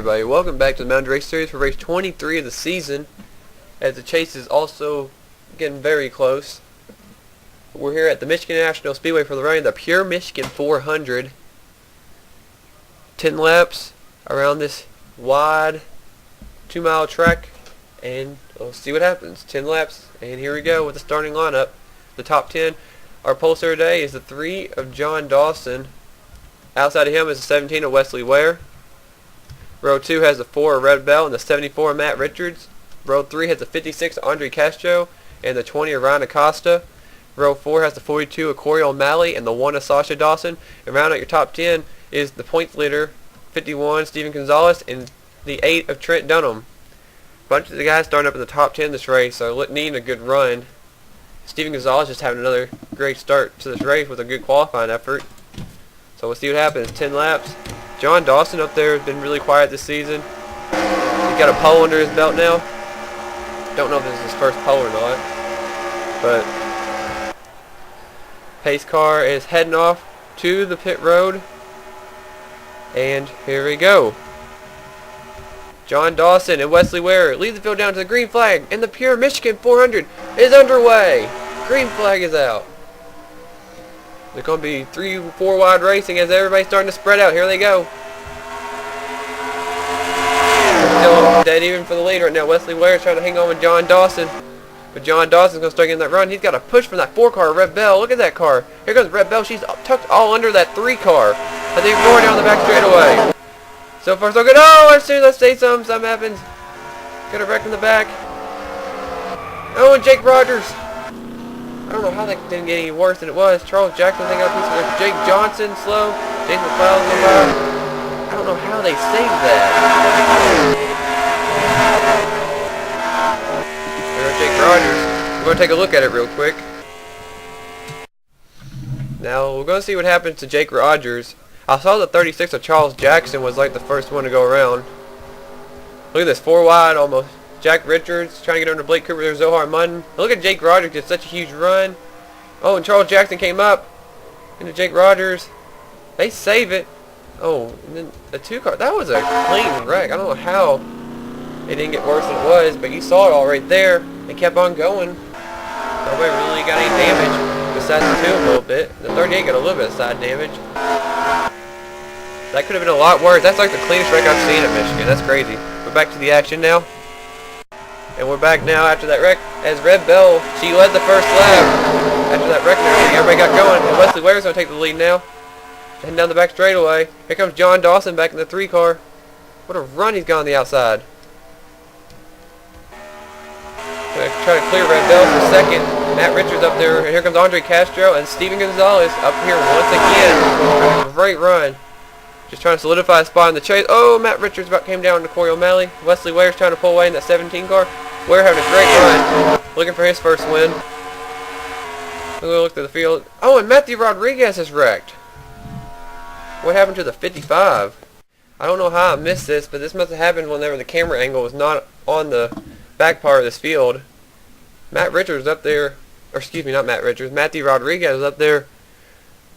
everybody, welcome back to the Mountain Race Series for race 23 of the season, as the chase is also getting very close. We're here at the Michigan National Speedway for the running of the Pure Michigan 400. 10 laps around this wide 2-mile track, and we'll see what happens. 10 laps, and here we go with the starting lineup. The top 10. Our pollster today is the 3 of John Dawson. Outside of him is the 17 of Wesley Ware. Row 2 has the 4 of Red Bell and the 74 of Matt Richards. Row 3 has the 56 of Andre Castro and the 20 of Ryan Acosta. Row 4 has the 42 of Corey O'Malley and the 1 of Sasha Dawson. And round out your top 10 is the points leader, 51, Steven Gonzalez, and the 8 of Trent Dunham. A bunch of the guys starting up in the top 10 this race are needing a good run. Steven Gonzalez just having another great start to this race with a good qualifying effort. So we'll see what happens. 10 laps. John Dawson up there has been really quiet this season. He's got a pole under his belt now. Don't know if this is his first pole or not. But pace car is heading off to the pit road. And here we go. John Dawson and Wesley Ware lead the field down to the green flag. And the Pure Michigan 400 is underway. Green flag is out. There's going to be 3-4 wide racing as everybody's starting to spread out. Here they go. Still dead even for the lead right now. Wesley Ware is trying to hang on with John Dawson. But John Dawson's going to start getting that run. He's got a push from that 4 car, Red Bell. Look at that car. Here goes Red Bell. She's tucked all under that 3 car. As they roar down the back straightaway. So far so good. Oh, as soon as I say something happens. Got a wreck in the back. Oh, and Jake Rogers. I don't know how that didn't get any worse than it was. Charles Jackson, I think, got a piece of it. Jake Johnson, slow. Jason McLeod, I don't know how they saved that. There's Jake Rogers. We're going to take a look at it real quick. Now, we're going to see what happens to Jake Rogers. I saw the 36 of Charles Jackson was like the first one to go around. Look at this, 4 wide almost. Jack Richards trying to get under Blake Cooper. There's Zohar Munn. Look at Jake Rogers get such a huge run. Oh, and Charles Jackson came up into Jake Rogers. They save it. Oh, and then the 2 car. That was a clean wreck. I don't know how it didn't get worse than it was, but you saw it all right there. It kept on going. Nobody really got any damage besides the 2 a little bit. The 38 got a little bit of side damage. That could have been a lot worse. That's like the cleanest wreck I've seen at Michigan. That's crazy. We're back to the action now. And we're back now after that wreck as Red Bell, she led the first lap. After that wreck and everything, everybody got going. And Wesley Ware's going to take the lead now. Heading down the back straightaway. Here comes John Dawson back in the 3 car. What a run he's got on the outside. Going to try to clear Red Bell for second. Matt Richards up there. And here comes Andre Castro and Steven Gonzalez up here once again. Great run. Just trying to solidify a spot in the chase. Oh, Matt Richards about came down to Corey O'Malley. Wesley Ware's trying to pull away in that 17 car. Ware having a great run. Looking for his first win. We'll look at the field. Oh, and Matthew Rodriguez is wrecked. What happened to the 55? I don't know how I missed this, but this must have happened whenever the camera angle was not on the back part of this field. Matt Richards up there, or excuse me, not Matt Richards. Matthew Rodriguez was up there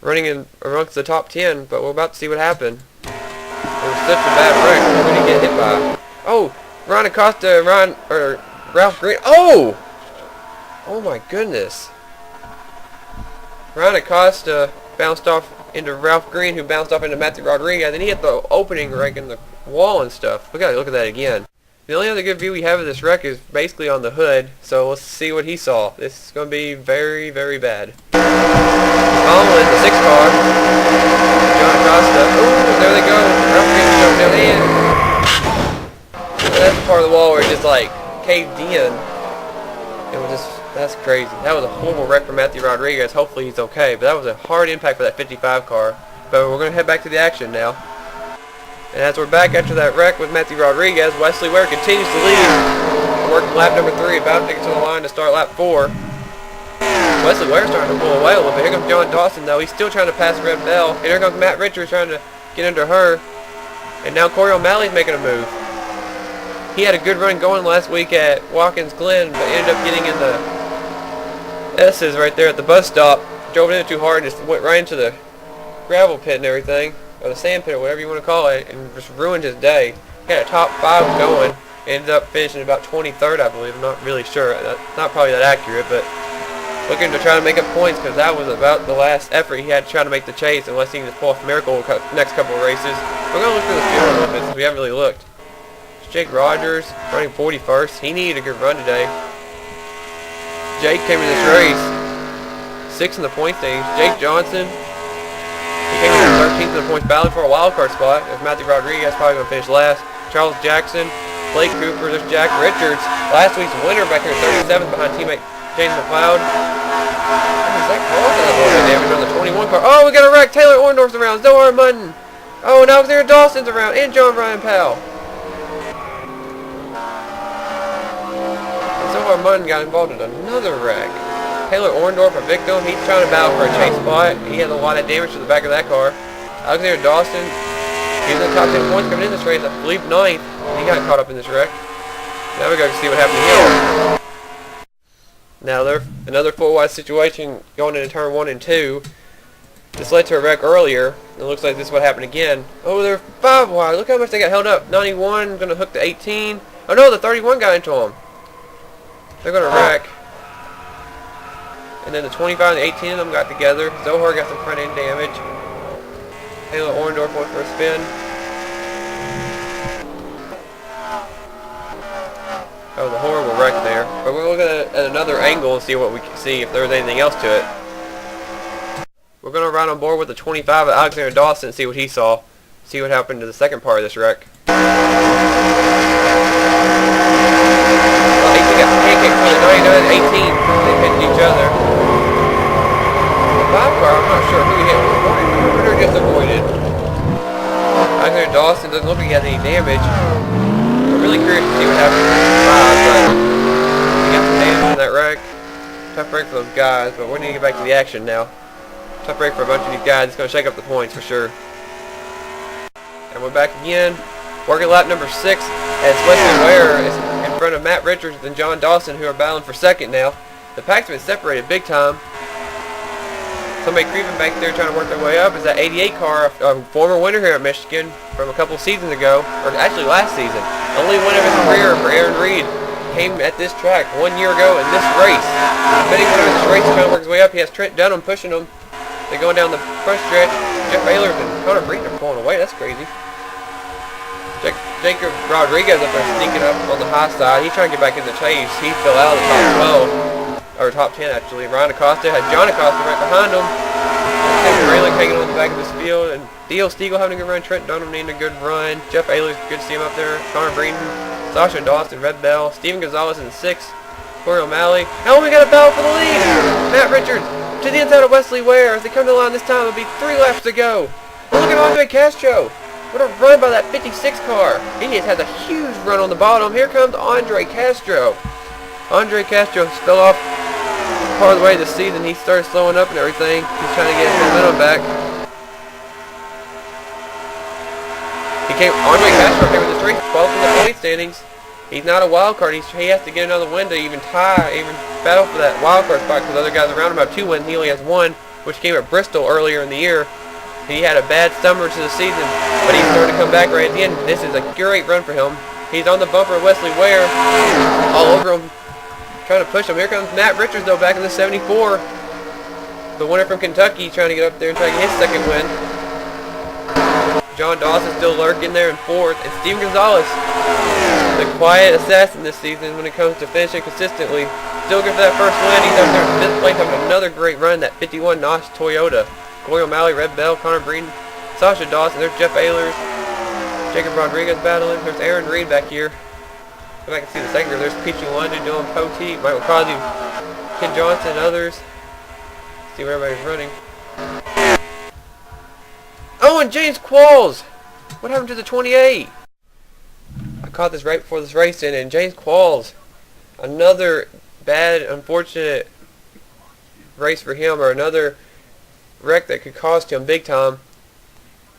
running in amongst the top 10, but we're about to see what happened. It was such a bad wreck. Who did he get hit by? Oh, Ryan Acosta, Ralph Green. Oh! Oh my goodness. Ryan Acosta bounced off into Ralph Green, who bounced off into Matthew Rodriguez, and he hit the opening right in the wall and stuff. Look at that again. The only other good view we have of this wreck is basically on the hood, so let's see what he saw. This is going to be very, very bad. Following the 6 car, John Acosta. Oh, there they go. Ralph Green jumped down in. That's the part of the wall where it just like caved in. It was just, that's crazy. That was a horrible wreck for Matthew Rodriguez. Hopefully he's okay, but that was a hard impact for that 55 car. But we're going to head back to the action now. And as we're back after that wreck with Matthew Rodriguez, Wesley Ware continues to lead. Working lap number 3, about to get to the line to start lap 4. Wesley Ware's starting to pull away a little bit. Here comes John Dawson, though. He's still trying to pass Red Bell. And here comes Matt Richards trying to get under her. And now Corey O'Malley's making a move. He had a good run going last week at Watkins Glen, but ended up getting in the S's right there at the bus stop. Drove it in too hard and just went right into the gravel pit and everything. or the sand pit or whatever you want to call it, and just ruined his day. He had a top 5 going. Ended up finishing about 23rd, I believe. I'm not really sure. That's not probably that accurate, but looking to try to make up points because that was about the last effort he had to try to make the chase unless he can just pull off a miracle next couple of races. We're going to look through the field a little bit since we haven't really looked. Jake Rogers running 41st. He needed a good run today. Jake came in this race 6th in the point stage. Jake Johnson, he came in 13th in the points, battling for a wild card spot. If Matthew Rodriguez probably going to finish last. Charles Jackson, Blake Cooper, there's Jack Richards. Last week's winner back here 37th behind teammate James McLeod. Zach Paulson damage on the 21 car. Oh, we got a wreck. Taylor Orndorff's around. Zohar Mutton. Oh, and Alexander Dawson's around. And John Ryan Powell. Zohar Mutton got involved in another wreck. Taylor Orndorff, a victim. He's trying to battle for a chase spot. He had a lot of damage to the back of that car. Alexander Dawson, he was in the top 10 points coming in this race. I believe 9th. He got caught up in this wreck. Now we got to see what happened here. Now there's another full wide situation going into turn 1 and 2. This led to a wreck earlier. It looks like this is what happened again. Oh, they're 5 wide. Look how much they got held up. 91 going to hook to 18. Oh no, the 31 got into them. They're going to wreck. And then the 25 and the 18 of them got together. Zohar got some front end damage. Taylor Orndorff went for a spin. Oh, the horrible wreck there. But we're looking at another angle and see what we can see if there's anything else to it. We're going to ride on board with the 25 of Alexander Dawson and see what he saw. See what happened to the second part of this wreck. Well, he got pancaked for the 99 and 18. They hit each other. The 5 car, I'm not sure who he hit. Or just avoided. Alexander Dawson doesn't look like he has any damage. I'm really curious to see what happens to the 5, but he got some damage in that wreck. Tough break for those guys, but we need to get back to the action now. Tough break for a bunch of these guys. It's going to shake up the points for sure. And we're back again. Working lap number 6 as Wesley Ware is in front of Matt Richards and John Dawson, who are battling for second now. The pack's been separated big time. Somebody creeping back there trying to work their way up is that 88 car, a former winner here at Michigan from a couple seasons ago, or actually last season. The only win of his career for Aaron Reed came at this track 1 year ago in this race. Betting winner of this race trying to work his way up. He has Trent Dunham pushing him. They're going down the front stretch. Jeff Ehlers and Connor Breeden are pulling away. That's crazy. Jacob Rodriguez up there sneaking up on the high side. He's trying to get back in the chase. He fell out of the top 12. Or top 10 actually. Ryan Acosta had John Acosta right behind him. Tim Raylick hanging on the back of this field. And D.L. Stiegel having a good run. Trent Dunham needing a good run. Jeff Ehlers, good to see him up there. Connor Breeden. Sasha Dawson, Red Bell. Steven Gonzalez in 6th. Corey O'Malley. Now we got a battle for the lead. Matt Richards to the inside of Wesley Ware. As they come to the line this time, it'll be 3 laps to go. And look at Andre Castro. What a run by that 56 car. He just has a huge run on the bottom. Here comes Andre Castro. Andre Castro fell off part of the way this season. He started slowing up and everything. He's trying to get his momentum back. Andre Castro came in this race 12th in the point standings. He's not a wild card. He has to get another win to even battle for that wild card spot because other guys around him have 2 wins. He only has 1, which came at Bristol earlier in the year. He had a bad summer to the season, but he's starting to come back right at the end. This is a great run for him. He's on the bumper of Wesley Ware, all over him, trying to push him. Here comes Matt Richards, though, back in the 74. The winner from Kentucky trying to get up there and try to get his second win. John Dawson still lurking there in 4th. And Steven Gonzalez, the quiet assassin this season when it comes to finishing consistently. Still good for that first win. He's up there in 5th place having another great run, that 51 Nosh Toyota. Corey O'Malley, Red Bell, Connor Breeden, Sasha Dawson. There's Jeff Ehlers, Jacob Rodriguez battling. There's Aaron Reed back here. Go back and see the second group. There's Peachy London, Dylan Poteet, Michael Crosby, Ken Johnson, and others. See where everybody's running. Oh, and James Qualls! What happened to the 28? I caught this right before this race and James Qualls. Another bad, unfortunate race for him, or another wreck that could cost him big time.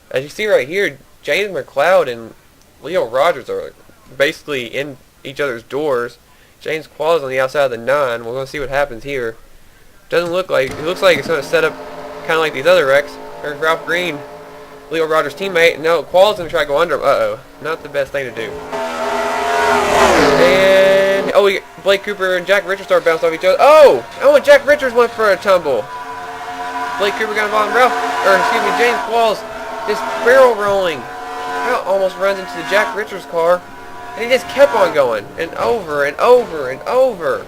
As you see right here, James McLeod and Leo Rogers are basically in each other's doors. James Qualls on the outside of the 9. We're going to see what happens here. Doesn't look like, it looks like it's going to set up kind of like these other wrecks. There's Ralph Green Leo Rogers' teammate. No, Qual's going to try to go under him. Uh-oh. Not the best thing to do. And, oh, Blake Cooper and Jack Richards started bouncing off each other. Oh! Oh, and Jack Richards went for a tumble. Blake Cooper got involved in James Qualls just barrel rolling. Ralph almost runs into the Jack Richards car. And he just kept on going. And over and over and over.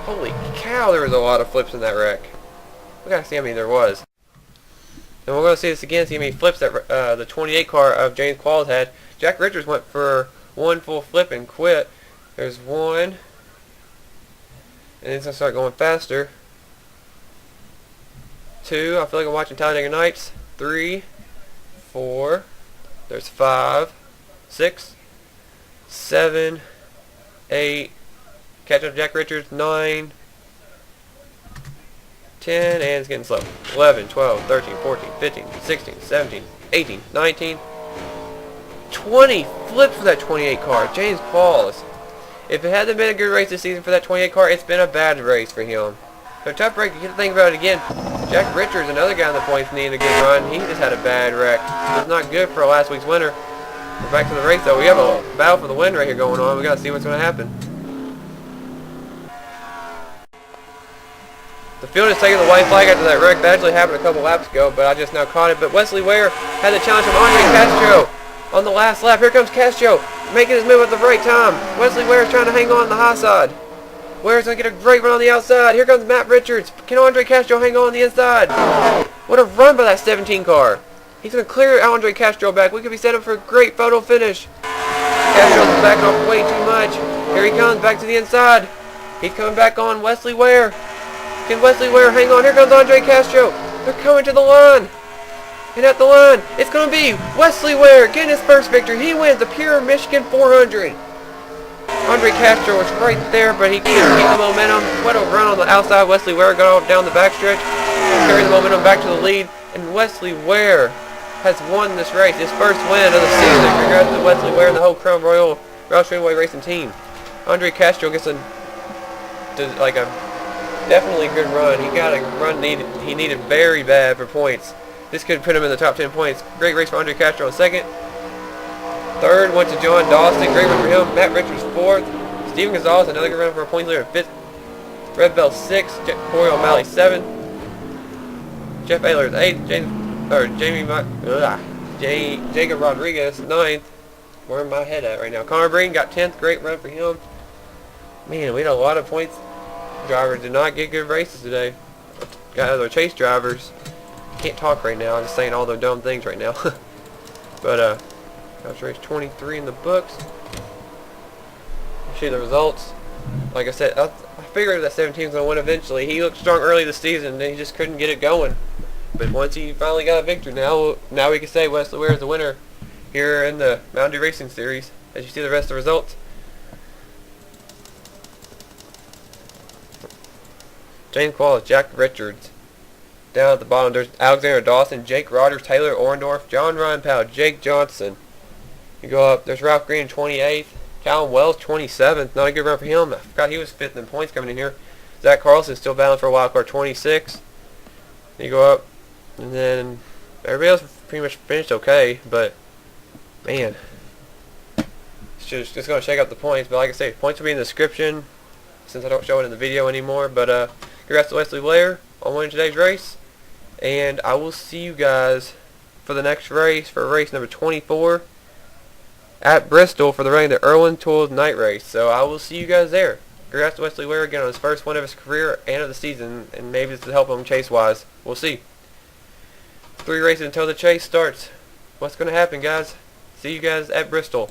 Holy cow, there was a lot of flips in that wreck. We gotta see how many there was. And we're gonna see this again, see how many flips that the 28 car of James Qualls had. Jack Richards went for one full flip and quit. There's one. And it's gonna start going faster. 2. I feel like I'm watching Talladega Nights. 3, 4. There's 5, 6, 7, 8. Catch up Jack Richards. 9, 10, and it's getting slow. 11, 12, 13, 14, 15, 16, 17, 18, 19, 20 flips for that 28 car. James Qualls. If it hadn't been a good race this season for that 28 car, it's been a bad race for him. So tough break. You get to think about it again. Jack Richards, another guy on the points, needed a good run. He just had a bad wreck. It's not good for last week's winner. We're back to the race though. We have a battle for the win right here going on. We got to see what's going to happen. The field is taking the white flag after that wreck. That actually happened a couple laps ago, but I just now caught it. But Wesley Ware had the challenge from Andre Castro on the last lap. Here comes Castro, making his move at the right time. Wesley Ware is trying to hang on the high side. Ware's going to get a great run on the outside. Here comes Matt Richards. Can Andre Castro hang on the inside? What a run by that 17 car. He's going to clear Andre Castro back. We could be set up for a great photo finish. Castro's backing off way too much. Here he comes, back to the inside. He's coming back on Wesley Ware. Can Wesley Ware hang on? Here comes Andre Castro. They're coming to the line. And at the line, it's going to be Wesley Ware getting his first victory. He wins the Pure Michigan 400. Andre Castro was right there, but he couldn't keep the momentum. What a run on the outside. Wesley Ware got all down the backstretch, carried the momentum back to the lead, and Wesley Ware has won this race, his first win of the season. Congrats to Wesley Ware and the whole Crown Royal Roush Fenway Racing team. Andre Castro gets a definitely good run. He got a run he needed very bad for points. This could put him in the top 10 points. Great race for Andre Castro in second. Third went to John Dawson. Great run for him. Matt Richards fourth. Steven Gonzalez, another good run for a points leader, fifth. Red Bell sixth. Corey O'Malley seventh. Jeff Ayler eighth. Jacob Rodriguez ninth. Where my head at right now? Connor Breen got 10th. Great run for him. Man, we had a lot of points. Drivers did not get good races today. Got other chase drivers. Can't talk right now. I'm just saying all the dumb things right now. But that's race 23 in the books. See the results. Like I said, I figured that 17 was going to win eventually. He looked strong early this season, and he just couldn't get it going. But once he finally got a victory, now we can say Wesley Ware is the winner here in the Mountain Dew Racing Series. As you see the rest of the results. James Qualls, Jack Richards. Down at the bottom, there's Alexander Dawson, Jake Rogers, Taylor Orndorff, John Ryan Powell, Jake Johnson. You go up, there's Ralph Green 28th, Callum Wells 27th. Not a good run for him. I forgot he was 5th in points coming in here. Zach Carlson still battling for a wild card, 26th. You go up, and then everybody else pretty much finished okay, but man, it's just going to shake up the points. But like I say, points will be in the description since I don't show it in the video anymore. But congrats to Wesley Ware on winning today's race, and I will see you guys for the next race, for race number 24 at Bristol for the running of the Irwin Tools Night Race. So I will see you guys there. Congrats to Wesley Ware again on his first win of his career and of the season, and maybe this will help him chase-wise. We'll see. 3 races until the chase starts. What's going to happen, guys? See you guys at Bristol.